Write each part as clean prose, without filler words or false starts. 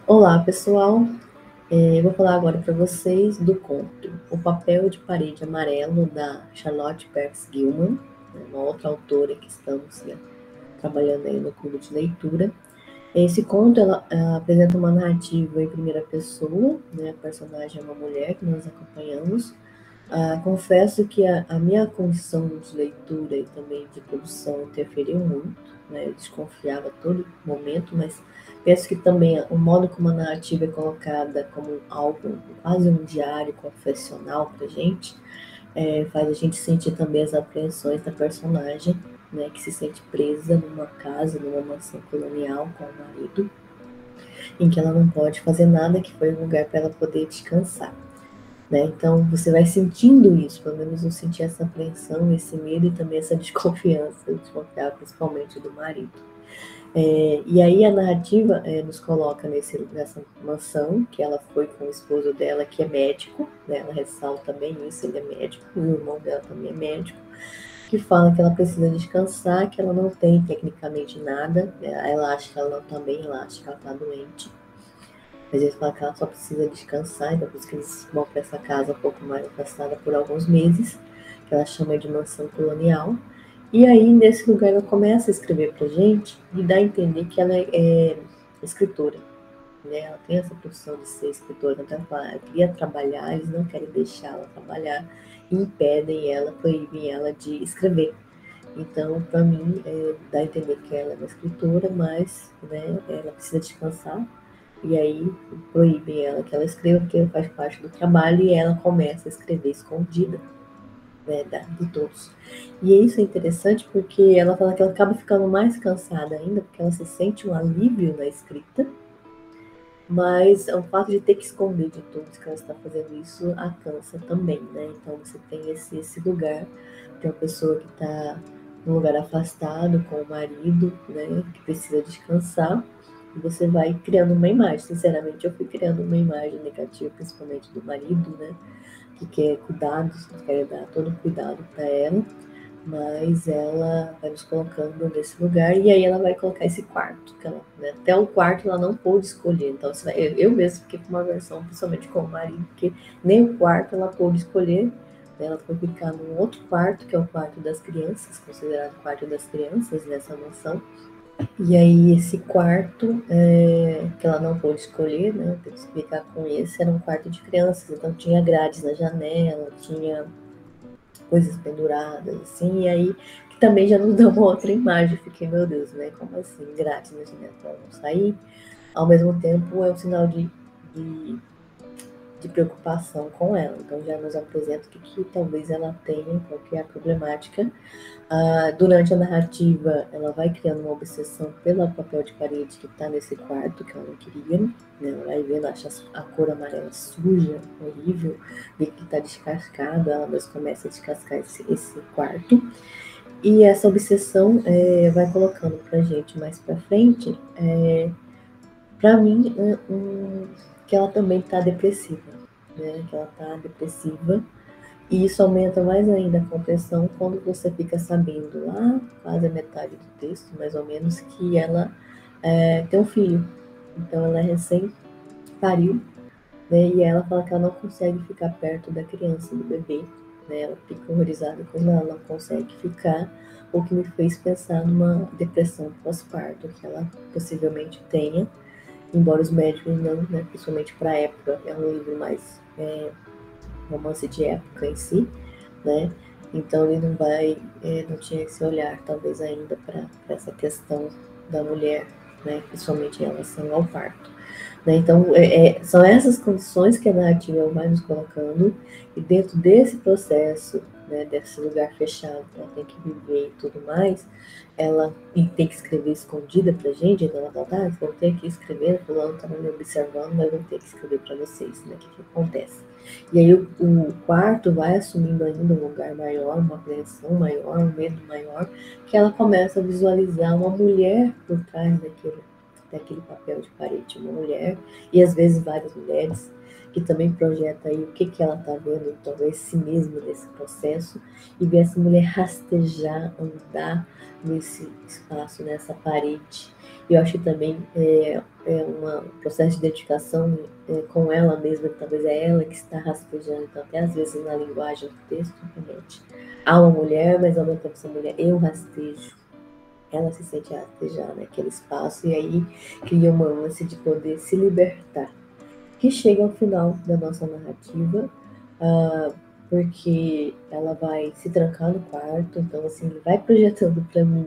Olá, pessoal. Eu vou falar agora para vocês do conto O Papel de Parede Amarelo, da Charlotte Perkins Gilman, uma outra autora que estamos trabalhando aí no clube de leitura. Esse conto ela apresenta uma narrativa em primeira pessoa, né? A personagem é uma mulher que nós acompanhamos. Confesso que a minha condição de leitura e também de produção interferiu muito, né? Eu desconfiava a todo momento, mas penso que também o modo como a narrativa é colocada como algo, quase um diário confessional para a gente, faz a gente sentir também as apreensões da personagem, né? Que se sente presa numa casa, numa mansão colonial com o marido, em que ela não pode fazer nada, que foi um lugar para ela poder descansar. Né? Então você vai sentindo isso, pelo menos eu senti essa apreensão, esse medo e também essa desconfiança, eu desconfiava principalmente do marido. E aí a narrativa nos coloca nessa mansão, que ela foi com o esposo dela, que é médico, né? Ela ressalta bem isso, ele é médico, e o irmão dela também é médico, que fala que ela precisa descansar, que ela não tem tecnicamente nada, né? Ela acha que ela não está bem, ela acha que ela está doente. Mas eles falam que ela só precisa descansar, então por isso que eles vão para essa casa um pouco mais afastada por alguns meses, que ela chama de mansão colonial. E aí, nesse lugar, ela começa a escrever pra gente e dá a entender que ela é escritora. Né? Ela tem essa profissão de ser escritora, então ela fala, eu queria trabalhar, eles não querem deixar ela trabalhar e impedem ela, proíbem ela de escrever. Então, para mim, dá a entender que ela é uma escritora, mas né, ela precisa descansar. E aí proíbem ela que ela escreva, porque faz parte do trabalho, e ela começa a escrever escondida, né, de todos. E isso é interessante porque ela fala que ela acaba ficando mais cansada ainda, porque ela se sente um alívio na escrita, mas o fato de ter que esconder de todos que ela está fazendo isso a cansa também, né? Então você tem esse lugar de uma pessoa que está num lugar afastado com o marido, né, que precisa descansar, e você vai criando uma imagem. Sinceramente, eu fui criando uma imagem negativa, principalmente do marido, né, que quer cuidados, que quer dar todo cuidado para ela, mas ela vai nos colocando nesse lugar e aí ela vai colocar esse quarto, que ela, né, até o quarto ela não pôde escolher, então eu mesmo fiquei com uma versão, principalmente com o marido, porque nem o quarto ela pôde escolher, né, ela foi ficar num outro quarto, que é o quarto das crianças, considerado o quarto das crianças nessa mansão, e aí esse quarto que ela não pôde escolher, né, teve que ficar com esse, era um quarto de crianças, então tinha grades na janela, tinha coisas penduradas, assim, e aí que também já nos dá uma outra imagem. Fiquei, meu Deus, né? Como assim? Grátis na janela para não sair. Ao mesmo tempo, é um sinal de, de preocupação com ela. Então, já nos apresenta o que talvez ela tenha, qual que é a problemática. Durante a narrativa, ela vai criando uma obsessão pelo papel de parede que está nesse quarto, que ela não queria, né? Ela vai vendo, acha a cor amarela suja, horrível, vê que está descascado, ela mesmo começa a descascar esse quarto. E essa obsessão vai colocando pra gente mais pra frente, pra mim, que ela também está depressiva, né? Que ela está depressiva, e isso aumenta mais ainda a compressão quando você fica sabendo lá, quase a metade do texto, mais ou menos, que ela tem um filho. Então ela recém-pariu, né? E ela fala que ela não consegue ficar perto da criança, do bebê, né? Ela fica horrorizada quando ela não consegue ficar, o que me fez pensar numa depressão pós-parto que ela possivelmente tenha, embora os médicos não, né? Principalmente para a época, é um livro mais romance de época em si, né? Então ele não tinha esse olhar, talvez ainda para essa questão da mulher, né? Principalmente em relação ao parto. Né? Então são essas condições que a narrativa vai nos colocando, e dentro desse processo, né, desse lugar fechado que ela tem que viver e tudo mais, ela tem que escrever escondida pra gente, então ela fala, vou ter que escrever, fulano tá me observando, mas vou ter que escrever para vocês, né, o que acontece. E aí o quarto vai assumindo ainda um lugar maior, uma apreensão maior, um medo maior, que ela começa a visualizar uma mulher por trás daquele papel de parede, uma mulher, e às vezes várias mulheres, que também projeta aí o que ela está vendo, talvez si mesma nesse processo, e ver essa mulher rastejar, andar nesse espaço, nessa parede, E eu acho que também é um processo de identificação com ela mesma, que talvez é ela que está rastejando, então até às vezes na linguagem do texto, realmente, há uma mulher, mas ao mesmo tempo essa mulher, eu rastejo, ela se sente a rastejar naquele espaço, e aí cria uma ânsia de poder se libertar, que chega ao final da nossa narrativa, porque ela vai se trancar no quarto, então assim, ele vai projetando para mim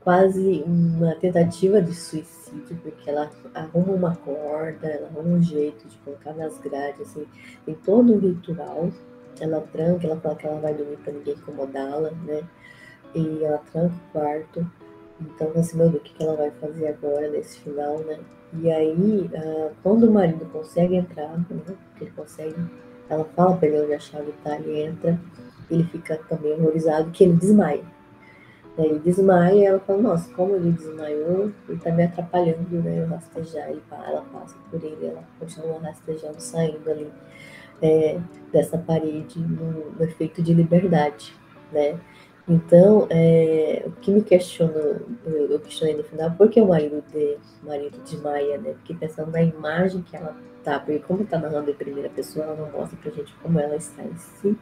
quase uma tentativa de suicídio, porque ela arruma uma corda, ela arruma um jeito de colocar nas grades, assim, tem todo um ritual, ela tranca, ela fala que ela vai dormir para ninguém incomodá-la, né, e ela tranca o quarto, então assim, meu Deus, o que ela vai fazer agora nesse final, né, e aí, quando o marido consegue entrar, né, porque ele consegue, ela fala para ele onde a chave tá, ele entra, ele fica também horrorizado, que ele desmaia. Ele desmaia e ela fala, nossa, como ele desmaiou, ele tá me atrapalhando, né, eu rastejar. Ela passa por ele, ela continua rastejando, saindo ali dessa parede no efeito de liberdade, né. Então, o que me questionou, eu questionei no final, por que o marido desmaia, né? Fiquei pensando na imagem que ela tá, porque como tá narrando em primeira pessoa, ela não mostra pra gente como ela está em si,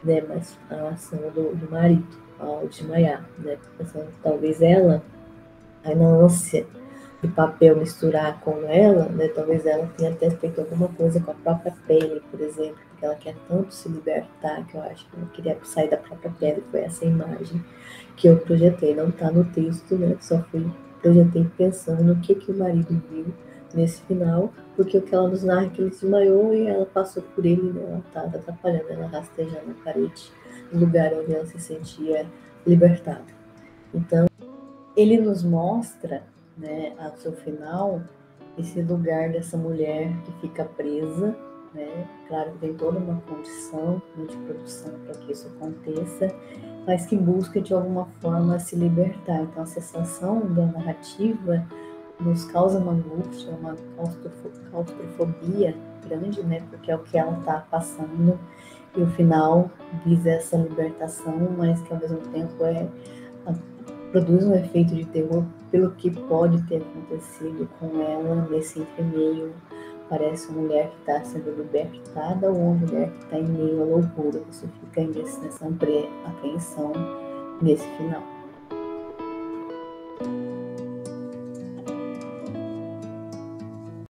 né, mas a ação do marido ao desmaiar, né, pensando que talvez ela, a ânsia do papel misturar com ela, né, talvez ela tenha até feito alguma coisa com a própria pele, por exemplo, porque ela quer tanto se libertar, que eu acho que ela queria sair da própria pele, foi essa imagem que eu projetei, não está no texto, né, só projetei pensando no que o marido viu nesse final, porque o que ela nos narra é que ele desmaiou e ela passou por ele, né, ela estava atrapalhando, ela rastejando na parede, no lugar onde ela se sentia libertada. Então, ele nos mostra, né, ao seu final, esse lugar dessa mulher que fica presa, né? Claro que tem toda uma condição, né, de produção para que isso aconteça, mas que busca de alguma forma se libertar. Então a sensação da narrativa nos causa uma angústia, uma claustrofobia grande, né? Porque é o que ela está passando e o final visa essa libertação, mas que ao mesmo tempo produz um efeito de terror pelo que pode ter acontecido com ela nesse entremeio. Parece uma mulher que está sendo libertada ou uma mulher que está em meio à loucura. Você fica nessa apreensão nesse final.